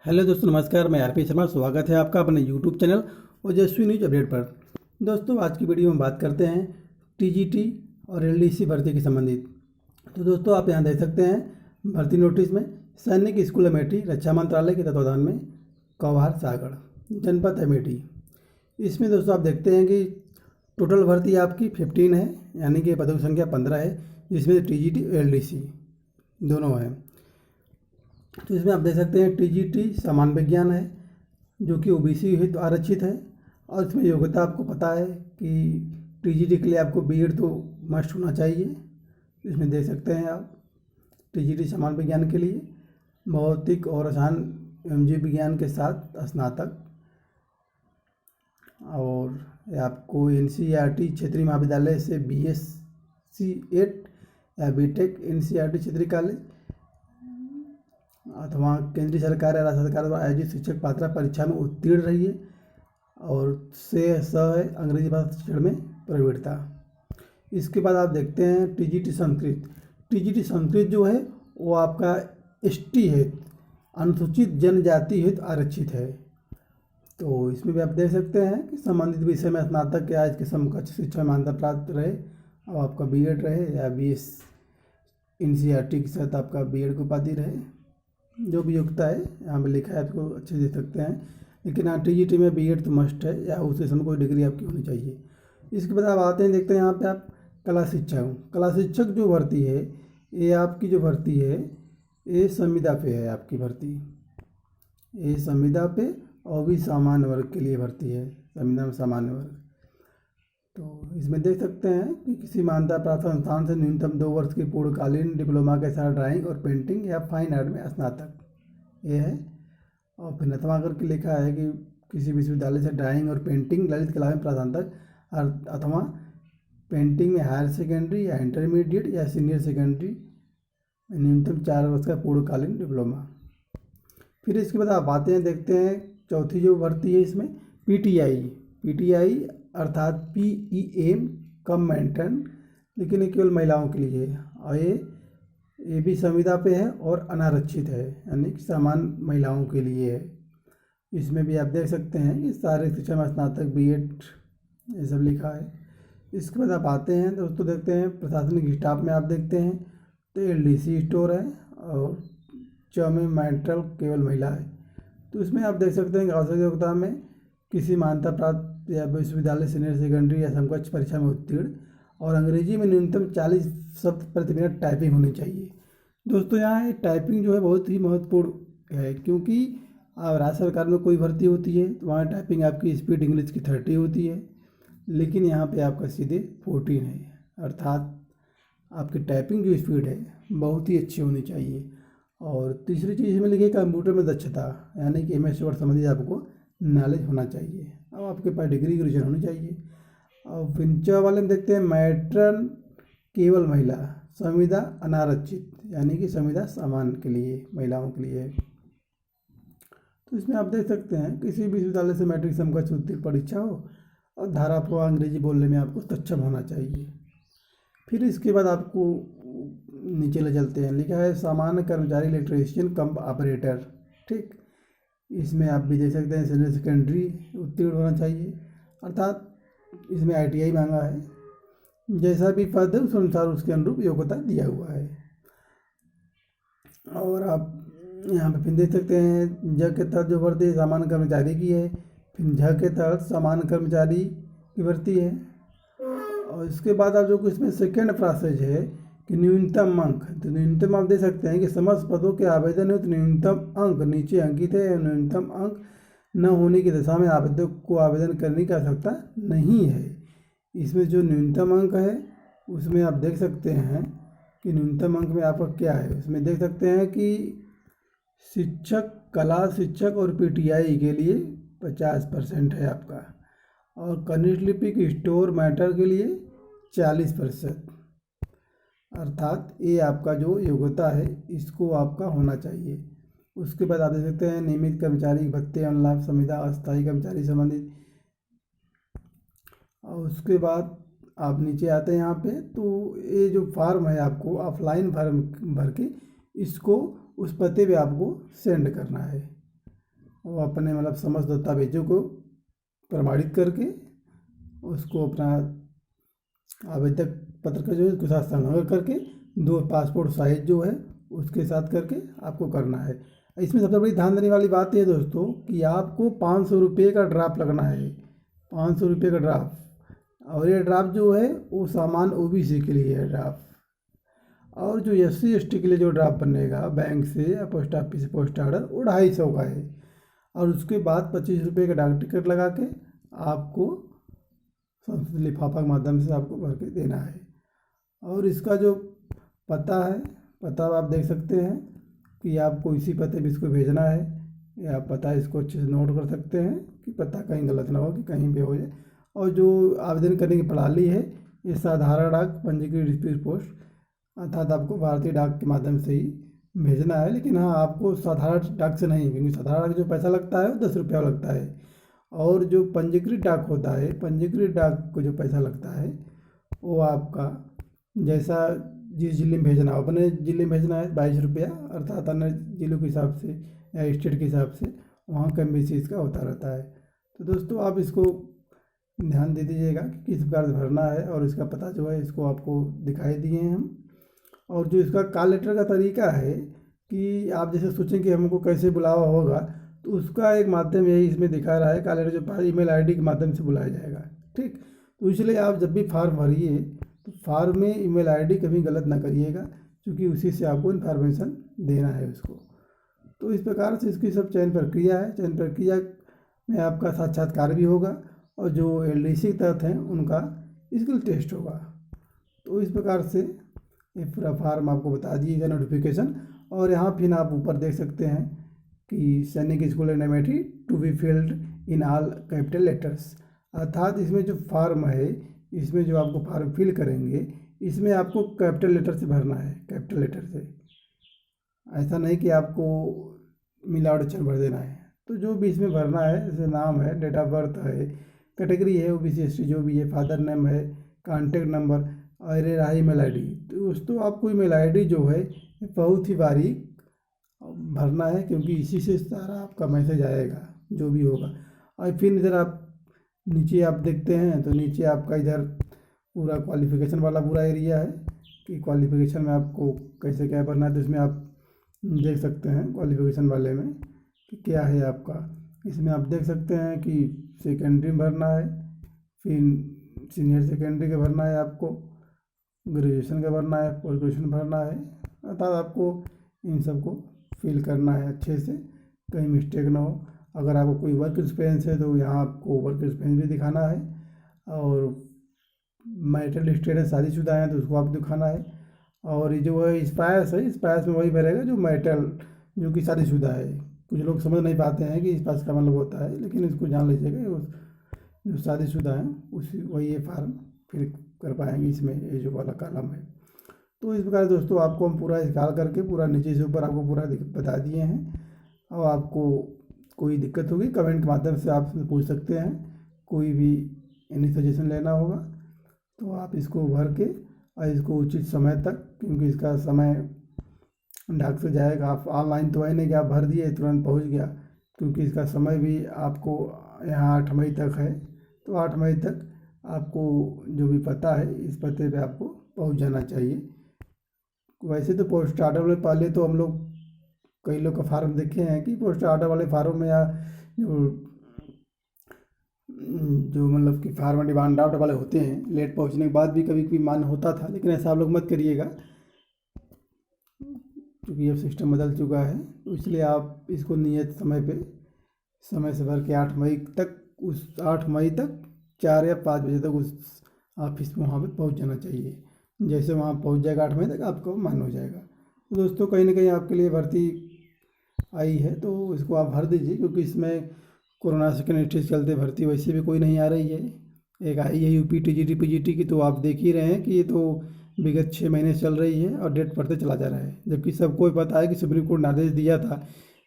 Hello दोस्तों, नमस्कार। मैं आरपी शर्मा, स्वागत है आपका अपने यूट्यूब चैनल ओजस्वी न्यूज अपडेट पर। दोस्तों, आज की वीडियो में बात करते हैं टीजीटी और एलडीसी भर्ती के संबंधित। तो दोस्तों, आप यहाँ देख सकते हैं भर्ती नोटिस में सैनिक स्कूल अमेठी, रक्षा मंत्रालय के तत्वाधान में, कौहार सागड़, जनपद अमेठी। इसमें दोस्तों आप देखते हैं कि टोटल भर्ती आपकी 15 है, यानी कि पदों की संख्या 15 है, जिसमें टीजीटी और एलडीसी दोनों हैं। तो इसमें आप देख सकते हैं टीजीटी सामान्य विज्ञान है, जो कि ओबीसी हेतु आरक्षित है। और इसमें योग्यता आपको पता है कि टीजीटी के लिए आपको बीएड तो मस्ट होना चाहिए। इसमें देख सकते हैं आप टीजीटी सामान्य विज्ञान के लिए भौतिक और रसायन एवं जीव विज्ञान के साथ स्नातक, और आपको एनसीईआरटी क्षेत्रीय महाविद्यालय से बीएससी 8 या बीटेक एनसीईआरटी क्षेत्रीय कॉलेज अथवा केंद्रीय सरकार या राज्य सरकार द्वारा आयोजित शिक्षक पात्रता परीक्षा में उत्तीर्ण रहिए, और से है अंग्रेजी भाषा शिक्षण में प्रवीणता। इसके बाद आप देखते हैं टीजीटी संस्कृत। टीजीटी संस्कृत जो है वो आपका एसटी है, अनुसूचित जनजाति हेतु आरक्षित है। तो इसमें भी आप देख सकते हैं कि संबंधित विषय में स्नातक या इसके समकक्ष शिक्षा में मान्यता प्राप्त रहे, और आपका बीएड रहे या बीएस एनसीईआरटी के साथ आपका बीएड की उपाधि रहे, जो भी योग्यता है यहाँ पे लिखा है, आपको अच्छे से देख सकते हैं। लेकिन हाँ, टीजीटी में बीएड तो मस्ट है, या उससे समय कोई डिग्री आपकी होनी चाहिए। इसके बाद आप आते हैं, देखते हैं यहाँ पे आप कला शिक्षक जो भर्ती है, ये आपकी जो भर्ती है ये संविदा पे है। आपकी भर्ती ये संविदा पे और भी सामान्य वर्ग के लिए भर्ती है, संविदा में सामान्य वर्ग। तो इसमें देख सकते हैं कि किसी मान्यता प्राप्त संस्थान से न्यूनतम 2 वर्ष की पूर्णकालीन डिप्लोमा के साथ ड्राइंग और पेंटिंग या फाइन आर्ट में स्नातक, ये है। और फिर अथवा करके लिखा है कि किसी विश्वविद्यालय से ड्राइंग और पेंटिंग, ललित कला में प्राध्यापक, अथवा पेंटिंग में हायर सेकेंडरी या इंटरमीडिएट या सीनियर सेकेंडरी न्यूनतम 4 वर्ष का पूर्णकालीन डिप्लोमा। फिर इसके बाद आप आते हैं, देखते हैं चौथी जो भर्ती है इसमें पीटीआई अर्थात PEM कम मेंटेन, लेकिन ये केवल महिलाओं के लिए है, और ये भी संविदा पे है और अनारक्षित है, यानी कि सामान्य महिलाओं के लिए है। इसमें भी आप देख सकते हैं कि शारीरिक शिक्षा में स्नातक, बीएड, ये सब लिखा है। इसके बाद आप आते हैं दोस्तों, देखते हैं प्रशासनिक स्टाफ में आप देखते हैं तो एलडीसी स्टोर है, और चौमे मैट्रल केवल महिला है। तो इसमें आप देख सकते हैं कि आवश्यक योग्यता में किसी मान्यता प्राप्त या विश्वविद्यालय सीनियर सेकेंडरी या समकक्ष परीक्षा में उत्तीर्ण, और अंग्रेजी में न्यूनतम 40 शब्द प्रति मिनट टाइपिंग होनी चाहिए। दोस्तों, यहाँ टाइपिंग जो है बहुत ही महत्वपूर्ण है, क्योंकि राज्य सरकार में कोई भर्ती होती है तो वहाँ टाइपिंग आपकी स्पीड इंग्लिश की 30 होती है, लेकिन यहाँ पे आपका सीधे 14 है, अर्थात आपकी टाइपिंग जो स्पीड है बहुत ही अच्छी होनी चाहिए। और तीसरी चीज़ इसमें लिखी है कंप्यूटर में दक्षता, यानी कि MS वर्ड संबंधित आपको नॉलेज होना चाहिए, अब आपके पास डिग्री ग्रेजुएशन होनी चाहिए। और फिर वाले में देखते हैं मैट्रन केवल महिला, संविदा अनारक्षित, यानी कि संविदा सामान्य के लिए, महिलाओं के लिए है। तो इसमें आप देख सकते हैं किसी भी विश्वविद्यालय से मैट्रिक समकक्ष उत्तीर्ण परीक्षा हो, और धाराप्रवाह अंग्रेजी बोलने में आपको सक्षम होना चाहिए। फिर इसके बाद आपको नीचे ले चलते हैं, लिखा है सामान्य कर्मचारी इलेक्ट्रीशियन कम ऑपरेटर, ठीक। इसमें आप भी देख सकते हैं सीनियर सेकेंडरी उत्तीर्ण होना चाहिए, अर्थात इसमें ITI मांगा है। जैसा भी पद है उस अनुसार उसके अनुरूप योग्यता दिया हुआ है। और आप यहाँ पे फिर देख सकते हैं जग के तहत जो भर्ती सामान्य कर्मचारी की है, फिर झ के तहत सामान्य कर्मचारी की भर्ती है। और इसके बाद आप जो इसमें सेकेंड प्रोसेस है कि न्यूनतम अंक, तो न्यूनतम आप देख सकते हैं कि समस्त पदों के आवेदन में तो न्यूनतम अंक नीचे अंकित है, न्यूनतम अंक न होने की दशा में आवेदक को आवेदन करने की आवश्यकता नहीं है। इसमें जो न्यूनतम अंक है उसमें आप देख सकते हैं कि न्यूनतम अंक में आपका क्या है। उसमें देख सकते हैं कि शिक्षक, कला शिक्षक और पीटीआई के लिए 50% है आपका, और कनिष्ठ लिपिक स्टोर मैटर के लिए 40%, अर्थात ये आपका जो योग्यता है इसको आपका होना चाहिए। उसके बाद आप देख सकते हैं नियमित कर्मचारी भत्ते एवं लाभ संविदा अस्थायी कर्मचारी संबंधित। और उसके बाद आप नीचे आते हैं यहाँ पे, तो ये जो फॉर्म है आपको ऑफलाइन फॉर्म भर के इसको उस पते पे आपको सेंड करना है। वो अपने मतलब समस्त दस्तावेजों को प्रमाणित करके उसको अपना आवेदक पत्र का जो है उसके साथ संलग्न करके 2 पासपोर्ट साइज जो है उसके साथ करके आपको करना है। इसमें सबसे बड़ी ध्यान देने वाली बात ये दोस्तों कि आपको 500 रुपये का ड्राफ्ट लगना है, 500 रुपये का ड्राफ्ट। और ये ड्राफ्ट जो है वो सामान्य ओबीसी के लिए है ड्राफ्ट। और जो SC ST के लिए जो ड्राफ्ट बनेगा बैंक से या पोस्ट ऑफिस से पोस्ट ऑर्डर, वो 250 का है। और उसके बाद 25 रुपये का डाक टिकट लगा के आपको संस्कृत लिफाफा के माध्यम से आपको भर के देना है। और इसका जो पता है, पता आप देख सकते हैं कि आपको इसी पते पे इसको भेजना है, या पता इसको अच्छे से नोट कर सकते हैं कि पता कहीं गलत ना हो कि कहीं पे हो जाए। और जो आवेदन करने की प्रणाली है, ये साधारण डाक पंजीकृत स्पीड पोस्ट अर्थात आपको भारतीय डाक के माध्यम से ही भेजना है। लेकिन हाँ, आपको साधारण डाक से नहीं, क्योंकि साधारण डाक जो पैसा लगता है वो 10 रुपया लगता है। और जो पंजीकृत डाक होता है, पंजीकृत डाक को जो पैसा लगता है वो आपका जैसा जिस जिले में भेजना हो, अपने जिले में भेजना है 22 रुपया, अर्थात अन्य जिलों के हिसाब से या स्टेट के हिसाब से वहाँ कम बेसी इसका होता रहता है। तो दोस्तों आप इसको ध्यान दे दीजिएगा कि किस प्रकार से भरना है। और इसका पता जो है इसको आपको दिखाई दिए हैं हम। और जो इसका कॉल लेटर का तरीका है कि आप जैसे सोचें कि हमको कैसे बुलावा होगा, तो उसका एक माध्यम यही इसमें दिखा रहा है। कॉल लेटर जो email ID के माध्यम से बुलाया जाएगा, ठीक। तो इसलिए आप जब भी फॉर्म भरिए तो फॉर्म में email ID कभी गलत ना करिएगा, क्योंकि उसी से आपको इन्फॉर्मेशन देना है उसको। तो इस प्रकार से इसकी सब चयन प्रक्रिया है। चयन प्रक्रिया में आपका साक्षात्कार भी होगा और जो LDC के तहत हैं उनका स्किल टेस्ट होगा। तो इस प्रकार से ये पूरा फार्म आपको बता दिएगा नोटिफिकेशन। और यहाँ फिर आप ऊपर देख सकते हैं कि Sainik school and Amethi to be filled in all capital letters, अर्थात इसमें जो फार्म है, इसमें जो आपको फार्म फिल करेंगे, इसमें आपको कैपिटल लेटर से भरना है, कैपिटल लेटर से। ऐसा नहीं कि आपको मिलावट अक्षर भर देना है। तो जो भी इसमें भरना है, जैसे नाम है, डेट ऑफ बर्थ है, कैटेगरी है OBC ST जो भी है, फादर नेम है, कॉन्टेक्ट नंबर और रहा email ID। तो दोस्तों आपको email ID जो है बहुत ही बारीक भरना है, क्योंकि इसी से सारा आपका मैसेज आएगा जो भी होगा। और फिर इधर आप नीचे आप देखते हैं तो नीचे आपका इधर पूरा क्वालिफिकेशन वाला पूरा एरिया है कि क्वालिफिकेशन में आपको कैसे क्या भरना है। तो इसमें आप देख सकते हैं क्वालिफिकेशन वाले में कि क्या है आपका। इसमें आप देख सकते हैं कि सेकेंडरी में भरना है, फिर सीनियर सेकेंडरी का भरना है, आपको ग्रेजुएशन का भरना है, पोस्ट ग्रेजुएशन भरना है। अर्थात आपको इन सबको फिल करना है अच्छे से, कहीं मिस्टेक ना हो। अगर आपको कोई वर्क एक्सपीरियंस है तो यहाँ आपको वर्क एक्सपीरियंस भी दिखाना है। और मैरिटल स्टेटस शादीशुदा है तो उसको आपको दिखाना है। और ये जो है स्पायस है, स्पायस में वही भरेगा जो मैरिटल, जो कि शादीशुदा है। कुछ लोग समझ नहीं पाते हैं कि स्पायस का मतलब होता है, लेकिन इसको जान लीजिएगा जो शादीशुदा है उसी वही ये फार्म फिल कर पाएंगे इसमें, ये जो वाला कॉलम है। तो इस प्रकार दोस्तों आपको हम पूरा निकाल करके पूरा नीचे से ऊपर आपको पूरा बता दिए हैं। और आपको कोई दिक्कत होगी कमेंट के माध्यम से आप पूछ सकते हैं, कोई भी एनी सजेशन लेना होगा तो आप इसको भर के और इसको उचित समय तक, क्योंकि इसका समय डाक से जाएगा, आप ऑनलाइन तो है नहीं कि आप भर दिए तुरंत पहुंच गया, क्योंकि इसका समय भी आपको यहाँ 8 मई तक है। तो 8 मई तक आपको जो भी पता है इस पते पे आपको पहुंच जाना चाहिए। वैसे तो पोस्ट ऑर्डर में पहले तो हम लोग कई लोग का फार्म देखे हैं कि पोस्ट ऑर्डर वाले फार्म में या जो मतलब कि फार्म डिमांड ड्राफ्ट वाले होते हैं, लेट पहुंचने के बाद भी कभी कभी मान्य होता था। लेकिन ऐसा आप लोग मत करिएगा, क्योंकि अब सिस्टम बदल चुका है। तो इसलिए आप इसको नियत समय पे समय से भर के 8 मई तक, उस 8 मई तक 4 या 5 बजे तक उस ऑफिस में वहाँ पे पहुँच जाना चाहिए। जैसे वहाँ पहुँच जाएगा 8 मई तक आपको मान्य हो जाएगा। तो दोस्तों कहीं ना कहीं आपके लिए भर्ती आई है तो इसको आप भर दीजिए, क्योंकि इसमें कोरोना सेकेंड स्टेज के चलते भर्ती वैसे भी कोई नहीं आ रही है। एक आई है UP TGT PGT की, तो आप देख ही रहे हैं कि ये तो विगत 6 महीने से चल रही है और डेट बढ़ते चला जा रहा है। जबकि सबको पता है कि सुप्रीम कोर्ट ने आदेश दिया था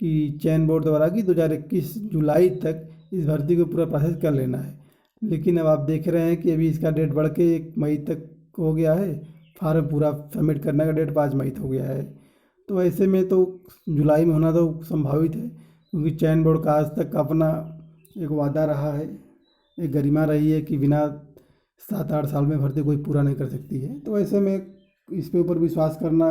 कि चयन बोर्ड द्वारा कि 2021 जुलाई तक इस भर्ती को पूरा प्रोसेस कर लेना है। लेकिन अब आप देख रहे हैं कि अभी इसका डेट बढ़ के 1 मई तक हो गया है, फार्म पूरा सबमिट करने का डेट 5 मई तक हो गया है। तो ऐसे में तो जुलाई में होना तो संभावित है, क्योंकि चयन बोर्ड का आज तक का अपना एक वादा रहा है, एक गरिमा रही है कि बिना 7-8 साल में भर्ती कोई पूरा नहीं कर सकती है। तो ऐसे में इसके ऊपर विश्वास करना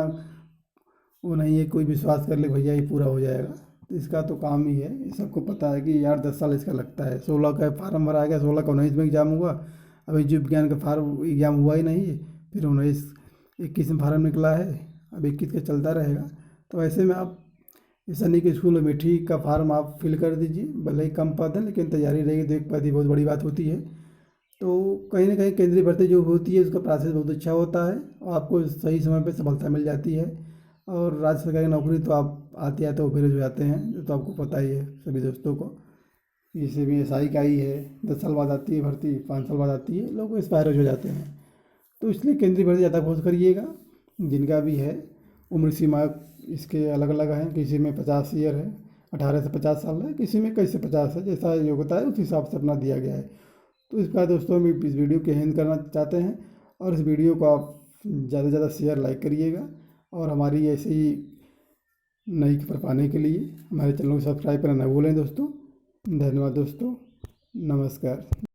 वो नहीं है, कोई विश्वास कर ले भैया ये पूरा हो जाएगा। तो इसका तो काम ही है, ये सबको पता है कि 8-10 साल इसका लगता है। 16 का फार्म भरा गया, 16 का 19 में एग्ज़ाम हुआ, अभी जीव विज्ञान का फार्म एग्ज़ाम हुआ ही नहीं है, फिर 19-21 में फार्म निकला है, अब 21 का चलता रहेगा। तो ऐसे में आप सैनिक स्कूल अमेठी का फार्म आप फिल कर दीजिए, भले ही कम पद है लेकिन तैयारी रहेगी तो एक पद ही बहुत बड़ी बात होती है। तो कहीं ना कहीं केंद्रीय भर्ती जो होती है उसका प्रोसेस बहुत अच्छा होता है और आपको सही समय पे सफलता मिल जाती है। और राज्य सरकारी नौकरी तो आप आते आते ओपरेज हो जाते हैं, जो तो आपको पता ही है सभी दोस्तों को। जैसे भी एसआई का ही है, 10 साल बाद आती है भर्ती, 5 साल बाद आती है, लोग एक्सपायर हो जाते हैं। तो इसलिए केंद्रीय भर्ती ज़्यादा फोकस करिएगा। जिनका भी है उम्र सीमा इसके अलग अलग हैं, किसी में 50 ईयर है, 18 से 50 साल है, किसी में कैसे 50 है, जैसा योग्यता है उस हिसाब से अपना दिया गया है। तो इस बार दोस्तों हम इस वीडियो के एंड करना चाहते हैं और इस वीडियो को आप ज़्यादा से ज़्यादा शेयर लाइक करिएगा और हमारी ऐसे ही नई खबर पाने के लिए हमारे चैनल को सब्सक्राइब करना न भूलें दोस्तों। धन्यवाद दोस्तों, नमस्कार।